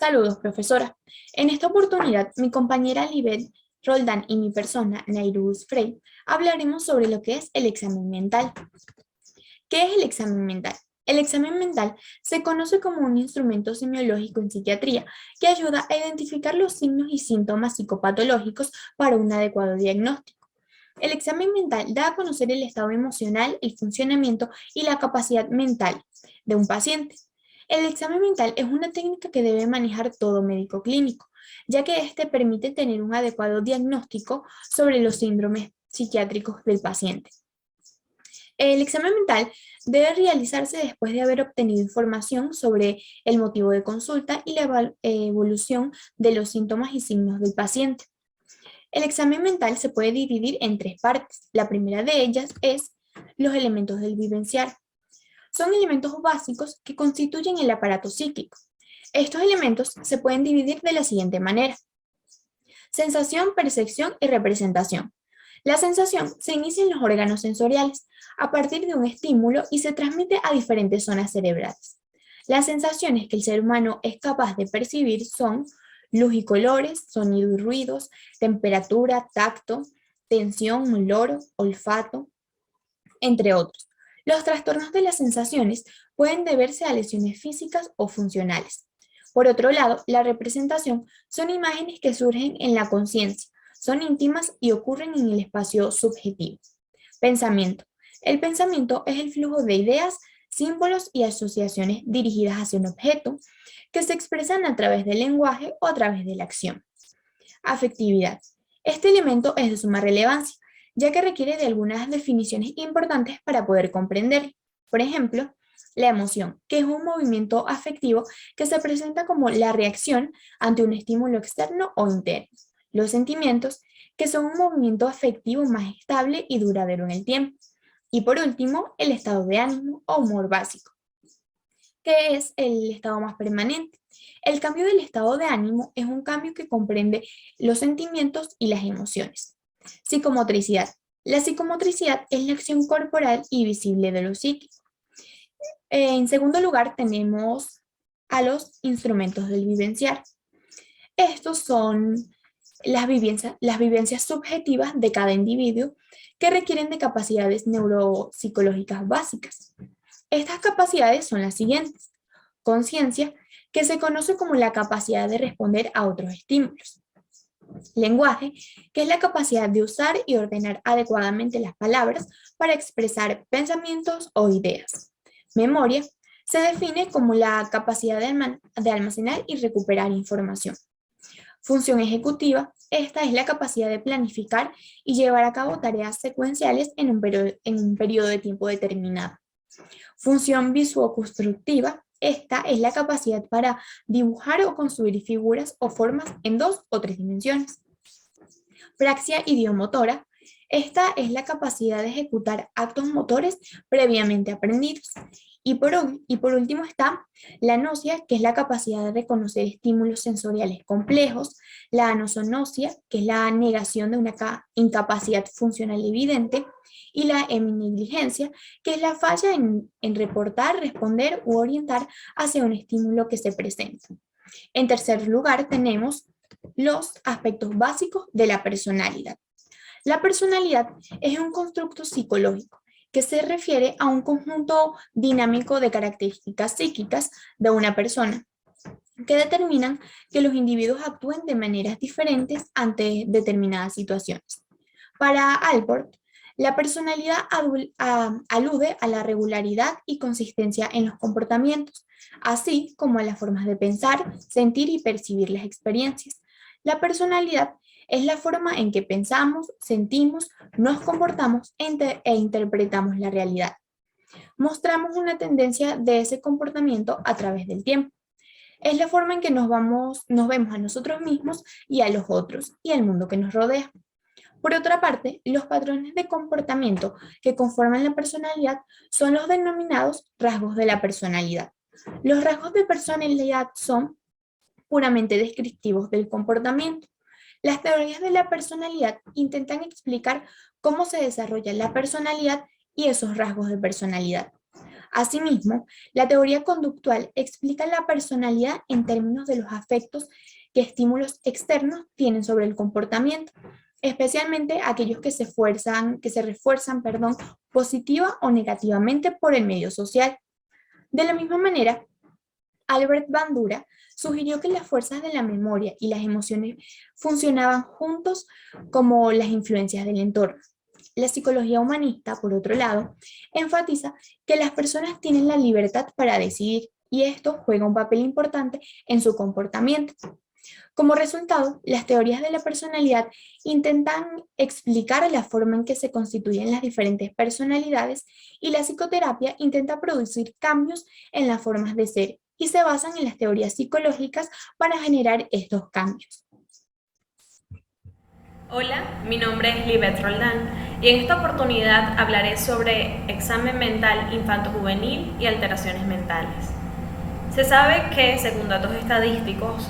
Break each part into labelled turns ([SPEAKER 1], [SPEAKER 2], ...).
[SPEAKER 1] Saludos, profesora. En esta oportunidad, mi compañera Libet Roldán y mi persona, Nairuz Frey, hablaremos sobre lo que es el examen mental. ¿Qué es el examen mental? El examen mental se conoce como un instrumento semiológico en psiquiatría que ayuda a identificar los signos y síntomas psicopatológicos para un adecuado diagnóstico. El examen mental da a conocer el estado emocional, el funcionamiento y la capacidad mental de un paciente. El examen mental es una técnica que debe manejar todo médico clínico, ya que éste permite tener un adecuado diagnóstico sobre los síndromes psiquiátricos del paciente. El examen mental debe realizarse después de haber obtenido información sobre el motivo de consulta y la evolución de los síntomas y signos del paciente. El examen mental se puede dividir en tres partes. La primera de ellas es los elementos del vivenciar. Son elementos básicos que constituyen el aparato psíquico. Estos elementos se pueden dividir de la siguiente manera: sensación, percepción y representación. La sensación se inicia en los órganos sensoriales a partir de un estímulo y se transmite a diferentes zonas cerebrales. Las sensaciones que el ser humano es capaz de percibir son luz y colores, sonido y ruidos, temperatura, tacto, tensión, olor, olfato, entre otros. Los trastornos de las sensaciones pueden deberse a lesiones físicas o funcionales. Por otro lado, la representación son imágenes que surgen en la conciencia, son íntimas y ocurren en el espacio subjetivo. Pensamiento. El pensamiento es el flujo de ideas, símbolos y asociaciones dirigidas hacia un objeto que se expresan a través del lenguaje o a través de la acción. Afectividad. Este elemento es de suma relevancia, ya que requiere de algunas definiciones importantes para poder comprender. Por ejemplo, la emoción, que es un movimiento afectivo que se presenta como la reacción ante un estímulo externo o interno. Los sentimientos, que son un movimiento afectivo más estable y duradero en el tiempo. Y por último, el estado de ánimo o humor básico, que es el estado más permanente. El cambio del estado de ánimo es un cambio que comprende los sentimientos y las emociones. Psicomotricidad. La psicomotricidad es la acción corporal y visible de lo psíquico. En segundo lugar, tenemos a los instrumentos del vivenciar. Estos son las vivencias subjetivas de cada individuo que requieren de capacidades neuropsicológicas básicas. Estas capacidades son las siguientes: conciencia, que se conoce como la capacidad de responder a otros estímulos; lenguaje, que es la capacidad de usar y ordenar adecuadamente las palabras para expresar pensamientos o ideas; memoria, se define como la capacidad de almacenar y recuperar información; función ejecutiva, esta es la capacidad de planificar y llevar a cabo tareas secuenciales en un periodo de tiempo determinado; función visuoconstructiva, esta es la capacidad para dibujar o construir figuras o formas en 2 o 3 dimensiones; praxia idiomotora, esta es la capacidad de ejecutar actos motores previamente aprendidos; y por último está la gnosia, que es la capacidad de reconocer estímulos sensoriales complejos; la anosognosia, que es la negación de una incapacidad funcional evidente; y la heminegligencia, que es la falla en reportar, responder u orientar hacia un estímulo que se presenta. En tercer lugar, tenemos los aspectos básicos de la personalidad. La personalidad es un constructo psicológico que se refiere a un conjunto dinámico de características psíquicas de una persona que determinan que los individuos actúen de maneras diferentes ante determinadas situaciones. Para Albert, la personalidad alude a la regularidad y consistencia en los comportamientos, así como a las formas de pensar, sentir y percibir las experiencias. La personalidad es la forma en que pensamos, sentimos, nos comportamos e interpretamos la realidad. Mostramos una tendencia de ese comportamiento a través del tiempo. Es la forma en que nos vemos a nosotros mismos y a los otros y al mundo que nos rodea. Por otra parte, los patrones de comportamiento que conforman la personalidad son los denominados rasgos de la personalidad. Los rasgos de personalidad son puramente descriptivos del comportamiento. Las teorías de la personalidad intentan explicar cómo se desarrolla la personalidad y esos rasgos de personalidad. Asimismo, la teoría conductual explica la personalidad en términos de los afectos que estímulos externos tienen sobre el comportamiento, especialmente aquellos que se refuerzan, positiva o negativamente por el medio social. De la misma manera, Albert Bandura sugirió que las fuerzas de la memoria y las emociones funcionaban juntos como las influencias del entorno. La psicología humanista, por otro lado, enfatiza que las personas tienen la libertad para decidir y esto juega un papel importante en su comportamiento. Como resultado, las teorías de la personalidad intentan explicar la forma en que se constituyen las diferentes personalidades y la psicoterapia intenta producir cambios en las formas de ser y se basan en las teorías psicológicas para generar estos cambios.
[SPEAKER 2] Hola, mi nombre es Libet Roldán y en esta oportunidad hablaré sobre examen mental infanto-juvenil y alteraciones mentales. Se sabe que, según datos estadísticos,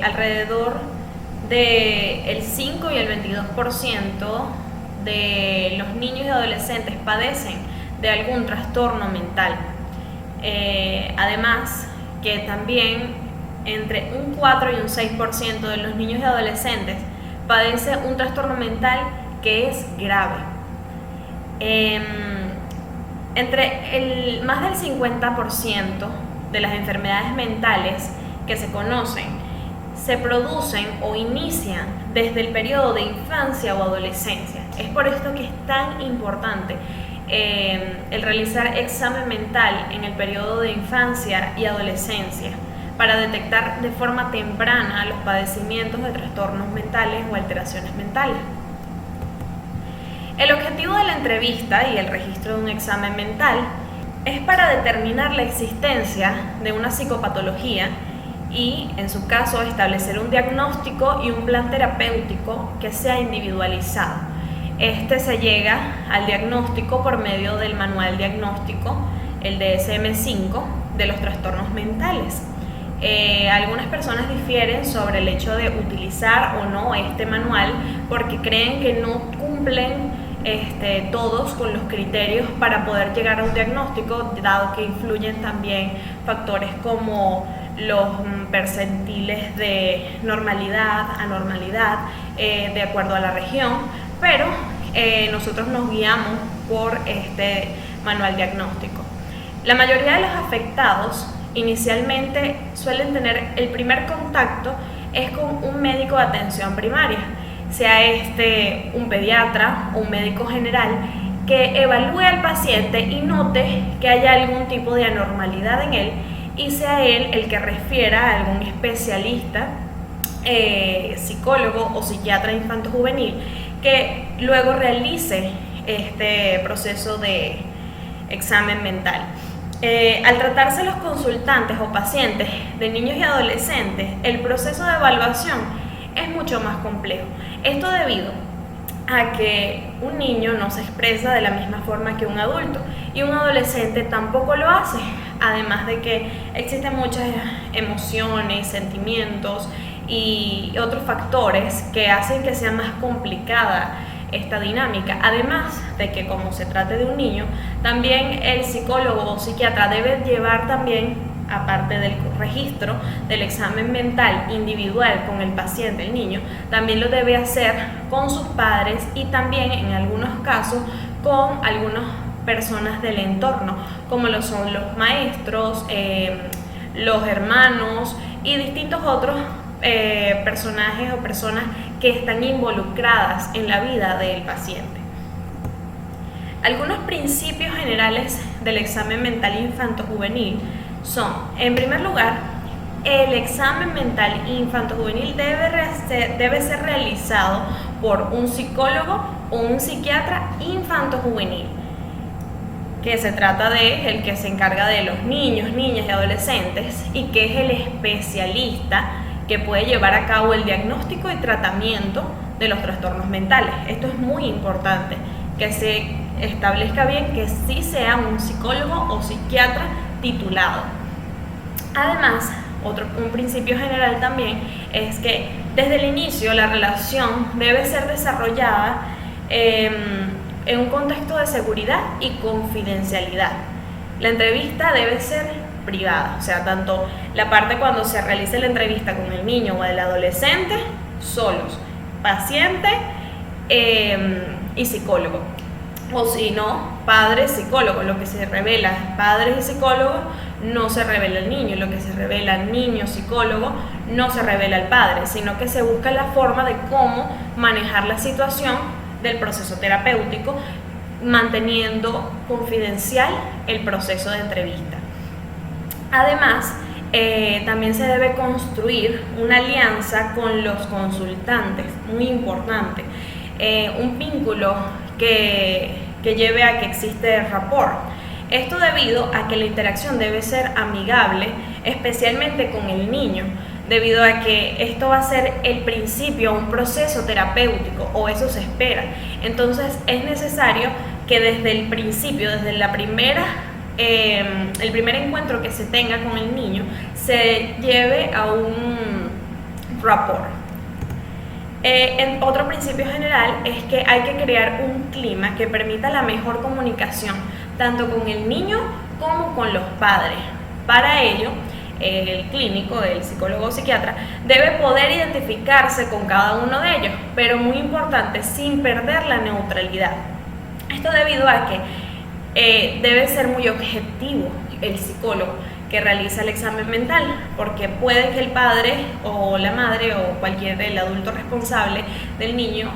[SPEAKER 2] alrededor del 5 y el 22% de los niños y adolescentes padecen de algún trastorno mental. Además, que también entre un 4 y un 6% de los niños y adolescentes padece un trastorno mental que es grave. Más del 50% de las enfermedades mentales que se conocen se producen o inician desde el periodo de infancia o adolescencia. Es por esto que es tan importante el realizar examen mental en el periodo de infancia y adolescencia para detectar de forma temprana los padecimientos de trastornos mentales o alteraciones mentales. El objetivo de la entrevista y el registro de un examen mental es para determinar la existencia de una psicopatología y, en su caso, establecer un diagnóstico y un plan terapéutico que sea individualizado. Este se llega al diagnóstico por medio del manual diagnóstico, el DSM-5, de los trastornos mentales. Algunas personas difieren sobre el hecho de utilizar o no este manual porque creen que no cumplen todos con los criterios para poder llegar a un diagnóstico, dado que influyen también factores como los percentiles de normalidad, anormalidad, de acuerdo a la región, pero nosotros nos guiamos por este manual diagnóstico. La mayoría de los afectados inicialmente suelen tener el primer contacto es con un médico de atención primaria, sea un pediatra o un médico general que evalúe al paciente y note que haya algún tipo de anormalidad en él y sea él el que refiera a algún especialista, psicólogo o psiquiatra infanto-juvenil que luego realice este proceso de examen mental. Al tratarse los consultantes o pacientes de niños y adolescentes, el proceso de evaluación es mucho más complejo. Esto debido a que un niño no se expresa de la misma forma que un adulto y un adolescente tampoco lo hace, además de que existen muchas emociones, sentimientos y otros factores que hacen que sea más complicada esta dinámica, además de que como se trate de un niño, también el psicólogo o psiquiatra debe llevar también, aparte del registro del examen mental individual con el paciente, el niño, también lo debe hacer con sus padres y también en algunos casos con algunas personas del entorno, como lo son los maestros, los hermanos y distintos otros personajes o personas que están involucradas en la vida del paciente. Algunos principios generales del examen mental infanto-juvenil son, en primer lugar, el examen mental infanto-juvenil debe ser realizado por un psicólogo o un psiquiatra infanto-juvenil, que se trata de el que se encarga de los niños, niñas y adolescentes y que es el especialista que puede llevar a cabo el diagnóstico y tratamiento de los trastornos mentales. Esto es muy importante, que se establezca bien que sí sea un psicólogo o psiquiatra titulado. Además, un principio general también es que desde el inicio la relación debe ser desarrollada en un contexto de seguridad y confidencialidad. La entrevista debe ser privada, o sea, tanto la parte cuando se realice la entrevista con el niño o el adolescente, solos, paciente y psicólogo. O si no, padre, psicólogo. Lo que se revela padres y psicólogos no se revela al niño, lo que se revela al niño, psicólogo, no se revela al padre, sino que se busca la forma de cómo manejar la situación del proceso terapéutico, manteniendo confidencial el proceso de entrevista. Además, también se debe construir una alianza con los consultantes, muy importante, un vínculo que lleve a que existe rapport. Esto debido a que la interacción debe ser amigable, especialmente con el niño, debido a que esto va a ser el principio a un proceso terapéutico, o eso se espera. Entonces es necesario que desde el principio, desde el primer encuentro que se tenga con el niño, se lleve a un rapport. En otro principio general es que hay que crear un clima que permita la mejor comunicación, tanto con el niño como con los padres. Para ello, el clínico, el psicólogo o psiquiatra, debe poder identificarse con cada uno de ellos, pero muy importante, sin perder la neutralidad. Esto debido a que debe ser muy objetivo el psicólogo que realiza el examen mental, porque puede que el padre o la madre o el adulto responsable del niño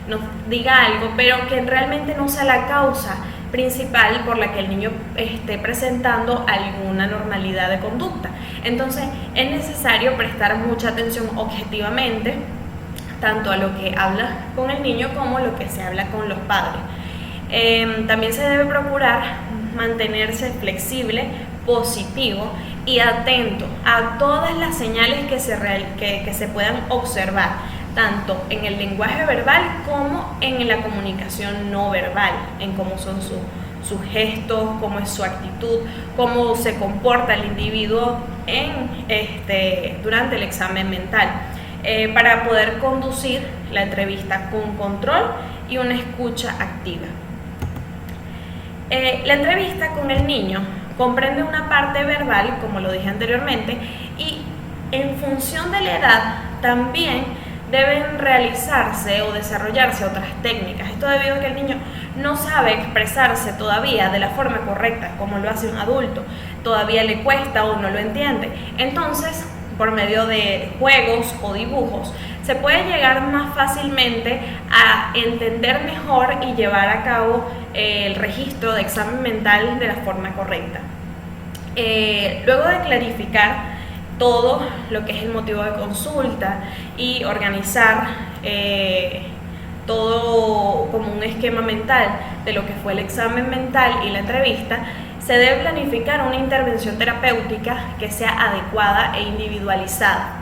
[SPEAKER 2] nos diga algo, pero que realmente no sea la causa principal por la que el niño esté presentando alguna normalidad de conducta. Entonces es necesario prestar mucha atención objetivamente tanto a lo que habla con el niño como lo que se habla con los padres. También se debe procurar mantenerse flexible, positivo y atento a todas las señales que se puedan observar, tanto en el lenguaje verbal como en la comunicación no verbal, en cómo son sus gestos, cómo es su actitud, cómo se comporta el individuo durante el examen mental, para poder conducir la entrevista con control y una escucha activa. La entrevista con el niño comprende una parte verbal, como lo dije anteriormente, y en función de la edad también deben realizarse o desarrollarse otras técnicas. Esto debido a que el niño no sabe expresarse todavía de la forma correcta, como lo hace un adulto. Todavía le cuesta o no lo entiende. Entonces, por medio de juegos o dibujos, se puede llegar más fácilmente a entender mejor y llevar a cabo el registro de examen mental de la forma correcta. Luego de clarificar todo lo que es el motivo de consulta y organizar todo como un esquema mental de lo que fue el examen mental y la entrevista, se debe planificar una intervención terapéutica que sea adecuada e individualizada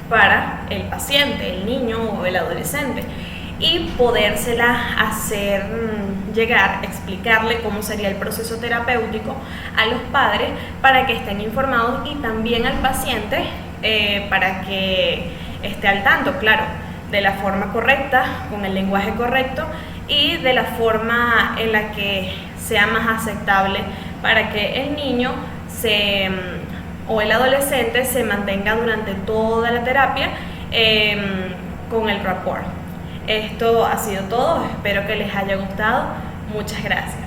[SPEAKER 2] para el paciente, el niño o el adolescente, y podérsela hacer llegar, explicarle cómo sería el proceso terapéutico a los padres para que estén informados, y también al paciente para que esté al tanto, claro, de la forma correcta, con el lenguaje correcto y de la forma en la que sea más aceptable para que el niño o el adolescente se mantenga durante toda la terapia con el rapport. Esto ha sido todo, espero que les haya gustado. Muchas gracias.